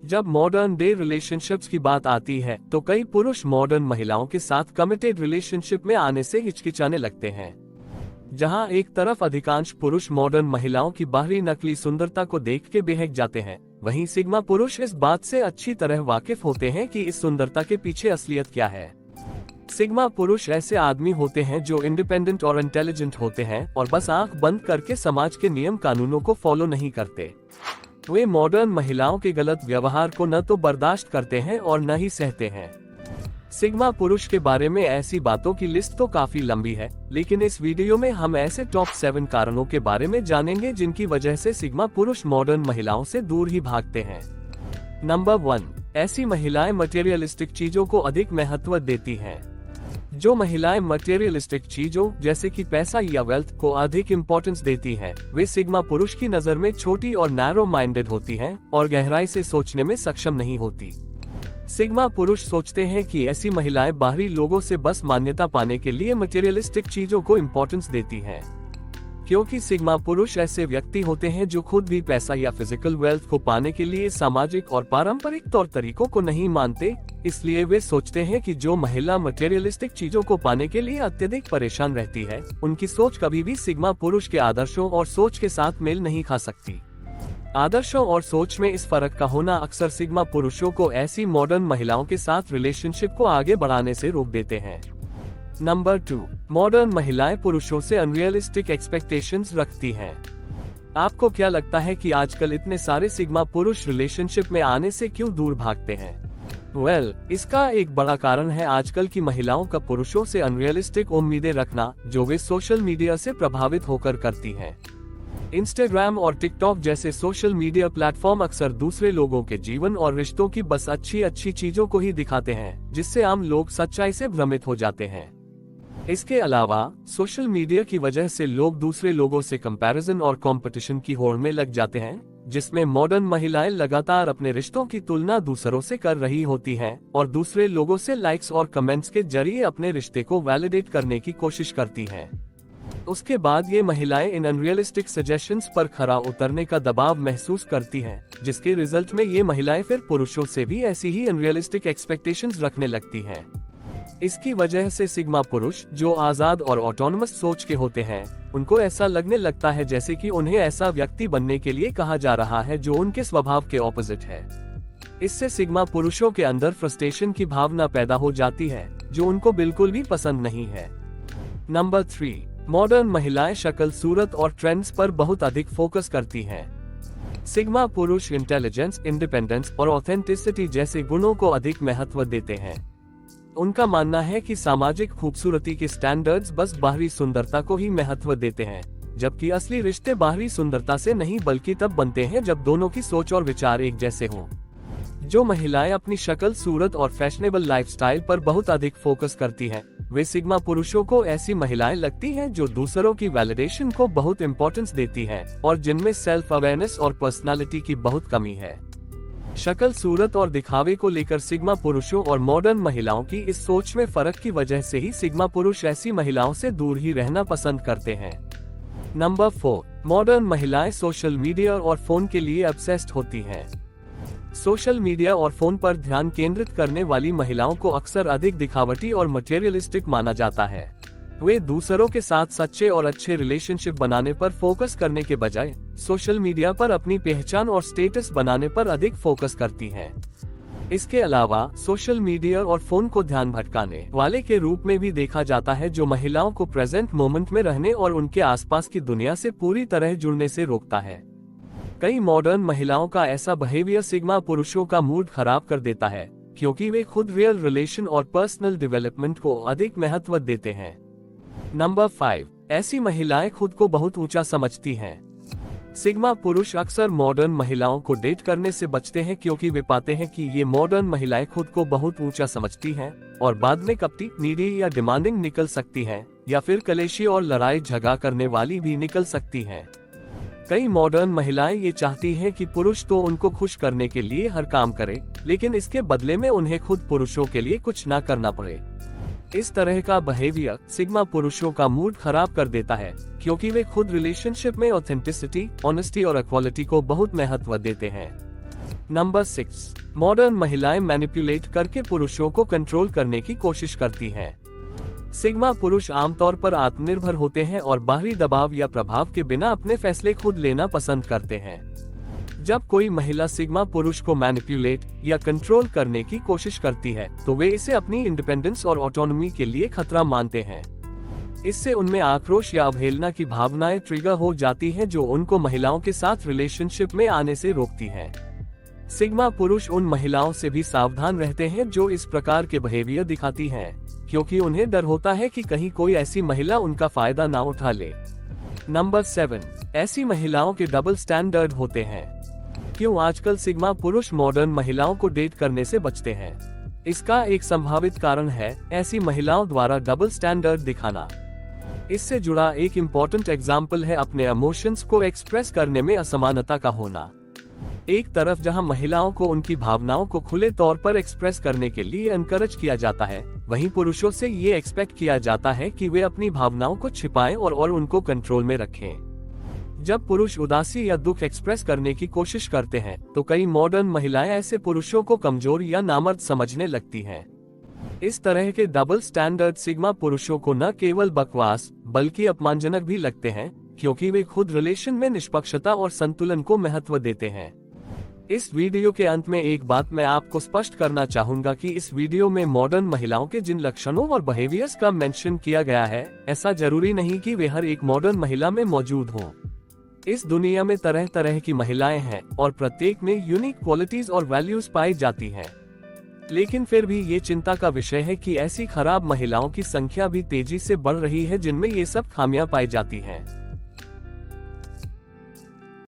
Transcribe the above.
जब modern day relationships की बात आती है तो कई पुरुष मॉडर्न महिलाओं के साथ कमिटेड रिलेशनशिप में आने से हिचकिचाने लगते हैं। जहां एक तरफ अधिकांश पुरुष मॉडर्न महिलाओं की बाहरी नकली सुंदरता को देख के बेहक जाते हैं, वहीं सिग्मा पुरुष इस बात से अच्छी तरह वाकिफ होते हैं कि इस सुंदरता के पीछे असलियत क्या है। सिग्मा पुरुष ऐसे आदमी होते हैं जो इंडिपेंडेंट और इंटेलिजेंट होते हैं और बस आंख बंद करके समाज के नियम कानूनों को फॉलो नहीं करते। वे मॉडर्न महिलाओं के गलत व्यवहार को न तो बर्दाश्त करते हैं और न ही सहते हैं। सिग्मा पुरुष के बारे में ऐसी बातों की लिस्ट तो काफी लंबी है, लेकिन इस वीडियो में हम ऐसे टॉप 7 कारणों के बारे में जानेंगे जिनकी वजह से सिग्मा पुरुष मॉडर्न महिलाओं से दूर ही भागते हैं। नंबर 1, ऐसी महिलाएं मटेरियलिस्टिक चीजों को अधिक महत्व देती हैं। जो महिलाएं मटेरियलिस्टिक चीजों जैसे कि पैसा या वेल्थ को अधिक इम्पोर्टेंस देती हैं, वे सिग्मा पुरुष की नजर में छोटी और नैरो माइंडेड होती हैं और गहराई से सोचने में सक्षम नहीं होती। सिग्मा पुरुष सोचते हैं कि ऐसी महिलाएं बाहरी लोगों से बस मान्यता पाने के लिए मटेरियलिस्टिक चीजों को इम्पोर्टेंस देती हैं। क्योंकि सिग्मा पुरुष ऐसे व्यक्ति होते हैं जो खुद भी पैसा या फिजिकल वेल्थ को पाने के लिए सामाजिक और पारंपरिक तौर तरीकों को नहीं मानते, इसलिए वे सोचते हैं कि जो महिला मटेरियलिस्टिक चीजों को पाने के लिए अत्यधिक परेशान रहती है, उनकी सोच कभी भी सिग्मा पुरुष के आदर्शों और सोच के साथ मेल नहीं खा सकती। आदर्शों और सोच में इस फर्क का होना अक्सर सिग्मा पुरुषों को ऐसी मॉडर्न महिलाओं के साथ रिलेशनशिप को आगे बढ़ाने से रोक देते हैं। नंबर 2, मॉडर्न महिलाएं पुरुषों से अनरियलिस्टिक एक्सपेक्टेशंस रखती हैं। आपको क्या लगता है कि आजकल इतने सारे सिग्मा पुरुष रिलेशनशिप में आने से क्यों दूर भागते हैं? इसका एक बड़ा कारण है आजकल की महिलाओं का पुरुषों से अनरियलिस्टिक उम्मीदें रखना, जो वे सोशल मीडिया से प्रभावित होकर करती हैं। इंस्टाग्राम और टिकटॉक जैसे सोशल मीडिया प्लेटफॉर्म अक्सर दूसरे लोगों के जीवन और रिश्तों की बस अच्छी चीजों को ही दिखाते हैं, जिससे आम लोग सच्चाई से भ्रमित हो जाते हैं। इसके अलावा सोशल मीडिया की वजह से लोग दूसरे लोगों से कंपैरिजन और कंपटीशन की होड़ में लग जाते हैं, जिसमें मॉडर्न महिलाएं लगातार अपने रिश्तों की तुलना दूसरों से कर रही होती हैं और दूसरे लोगों से लाइक्स और कमेंट्स के जरिए अपने रिश्ते को वैलिडेट करने की कोशिश करती हैं। उसके बाद ये महिलाएं इन अनरियलिस्टिक सजेशंस पर खरा उतरने का दबाव महसूस करती हैं, जिसके रिजल्ट में ये महिलाएं फिर पुरुषों से भी ऐसी ही अनरियलिस्टिक एक्सपेक्टेशंस रखने लगती हैं। इसकी वजह से सिग्मा पुरुष, जो आजाद और ऑटोनमस सोच के होते हैं, उनको ऐसा लगने लगता है जैसे कि उन्हें ऐसा व्यक्ति बनने के लिए कहा जा रहा है जो उनके स्वभाव के ऑपोजिट है। इससे सिग्मा पुरुषों के अंदर फ्रस्ट्रेशन की भावना पैदा हो जाती है, जो उनको बिल्कुल भी पसंद नहीं है। नंबर 3, मॉडर्न महिलाएं शक्ल सूरत और ट्रेंड्स पर बहुत अधिक फोकस करती हैं। सिग्मा पुरुष इंटेलिजेंस, इंडिपेंडेंस और ऑथेंटिसिटी जैसे गुणों को अधिक महत्व देते हैं। उनका मानना है कि सामाजिक खूबसूरती के स्टैंडर्ड्स बस बाहरी सुंदरता को ही महत्व देते हैं, जबकि असली रिश्ते बाहरी सुंदरता से नहीं बल्कि तब बनते हैं जब दोनों की सोच और विचार एक जैसे हों। जो महिलाएं अपनी शक्ल सूरत और फैशनेबल लाइफस्टाइल पर बहुत अधिक फोकस करती हैं, वे सिग्मा पुरुषों को ऐसी महिलाएं लगती हैं जो दूसरों की वैलिडेशन को बहुत इंपॉर्टेंस देती हैं और जिनमें सेल्फ अवेयरनेस और पर्सनालिटी की बहुत कमी है। शक्ल सूरत और दिखावे को लेकर सिग्मा पुरुषों और मॉडर्न महिलाओं की इस सोच में फर्क की वजह से ही सिग्मा पुरुष ऐसी महिलाओं से दूर ही रहना पसंद करते हैं। नंबर 4, मॉडर्न महिलाएं सोशल मीडिया और फोन के लिए ऑब्सेस्ड होती हैं। सोशल मीडिया और फोन पर ध्यान केंद्रित करने वाली महिलाओं को अक्सर अधिक दिखावटी और मटेरियलिस्टिक माना जाता है। वे दूसरों के साथ सच्चे और अच्छे रिलेशनशिप बनाने पर फोकस करने के बजाय सोशल मीडिया पर अपनी पहचान और स्टेटस बनाने पर अधिक फोकस करती हैं। इसके अलावा सोशल मीडिया और फोन को ध्यान भटकाने वाले के रूप में भी देखा जाता है, जो महिलाओं को प्रेजेंट मोमेंट में रहने और उनके आसपास की दुनिया से पूरी तरह जुड़ने से रोकता है। कई मॉडर्न महिलाओं का ऐसा बिहेवियर सिग्मा पुरुषों का मूड खराब कर देता है, क्योंकि वे खुद रियल रिलेशन और पर्सनल डेवलपमेंट को अधिक महत्व देते हैं। नंबर 5, ऐसी महिलाएं खुद को बहुत ऊंचा समझती हैं। सिग्मा पुरुष अक्सर मॉडर्न महिलाओं को डेट करने से बचते हैं, क्योंकि वे पाते हैं कि ये मॉडर्न महिलाएं खुद को बहुत ऊंचा समझती हैं और बाद में कपटी, नीडी या डिमांडिंग निकल सकती हैं, या फिर कलेशी और लड़ाई झगड़ा करने वाली भी निकल सकती हैं। कई मॉडर्न महिलाएं ये चाहती हैं कि पुरुष तो उनको खुश करने के लिए हर काम करे, लेकिन इसके बदले में उन्हें खुद पुरुषों के लिए कुछ ना करना पड़े। इस तरह का बिहेवियर सिग्मा पुरुषों का मूड खराब कर देता है, क्योंकि वे खुद रिलेशनशिप में ऑथेंटिसिटी, ऑनेस्टी और इक्वालिटी को बहुत महत्व देते हैं। नंबर 6, मॉडर्न महिलाएं मैनिपुलेट करके पुरुषों को कंट्रोल करने की कोशिश करती हैं। सिग्मा पुरुष आमतौर पर आत्मनिर्भर होते हैं और बाहरी दबाव या प्रभाव के बिना अपने फैसले खुद लेना पसंद करते हैं। जब कोई महिला सिग्मा पुरुष को मैनिपुलेट या कंट्रोल करने की कोशिश करती है, तो वे इसे अपनी इंडिपेंडेंस और ऑटोनॉमी के लिए खतरा मानते हैं। इससे उनमें आक्रोश या अवहेलना की भावनाएं ट्रिगर हो जाती हैं, जो उनको महिलाओं के साथ रिलेशनशिप में आने से रोकती हैं। सिग्मा पुरुष उन महिलाओं से भी सावधान रहते हैं जो इस प्रकार के बिहेवियर दिखाती हैं, क्योंकि उन्हें डर होता है कि कहीं कोई ऐसी महिला उनका फायदा ना उठा ले। नंबर 7, ऐसी महिलाओं के डबल स्टैंडर्ड होते हैं। क्यों आजकल सिग्मा पुरुष मॉडर्न महिलाओं को डेट करने से बचते हैं? इसका एक संभावित कारण है ऐसी महिलाओं द्वारा डबल स्टैंडर्ड दिखाना। इससे जुड़ा एक इम्पोर्टेंट एग्जाम्पल है अपने इमोशंस को एक्सप्रेस करने में असमानता का होना। एक तरफ जहां महिलाओं को उनकी भावनाओं को खुले तौर पर एक्सप्रेस करने के लिए एनकरेज किया जाता है, वहीं पुरुषों से ये एक्सपेक्ट किया जाता है कि वे अपनी भावनाओं को छिपाएं और उनको कंट्रोल में रखें। जब पुरुष उदासी या दुख एक्सप्रेस करने की कोशिश करते हैं, तो कई मॉडर्न महिलाएं ऐसे पुरुषों को कमजोर या नामर्द समझने लगती हैं। इस तरह के डबल स्टैंडर्ड सिग्मा पुरुषों को न केवल बकवास बल्कि अपमानजनक भी लगते हैं, क्योंकि वे खुद रिलेशन में निष्पक्षता और संतुलन को महत्व देते हैं। इस वीडियो के अंत में एक बात मैं आपको स्पष्ट करना चाहूंगा कि इस वीडियो में मॉडर्न महिलाओं के जिन लक्षणों और बिहेवियर्स का मेंशन किया गया है, ऐसा जरूरी नहीं कि वे हर एक मॉडर्न महिला में मौजूद हों। इस दुनिया में तरह तरह की महिलाएं हैं और प्रत्येक में यूनिक क्वालिटीज और वैल्यूज पाई जाती हैं। लेकिन फिर भी ये चिंता का विषय है कि ऐसी खराब महिलाओं की संख्या भी तेजी से बढ़ रही है जिनमें ये सब खामियां पाई जाती हैं।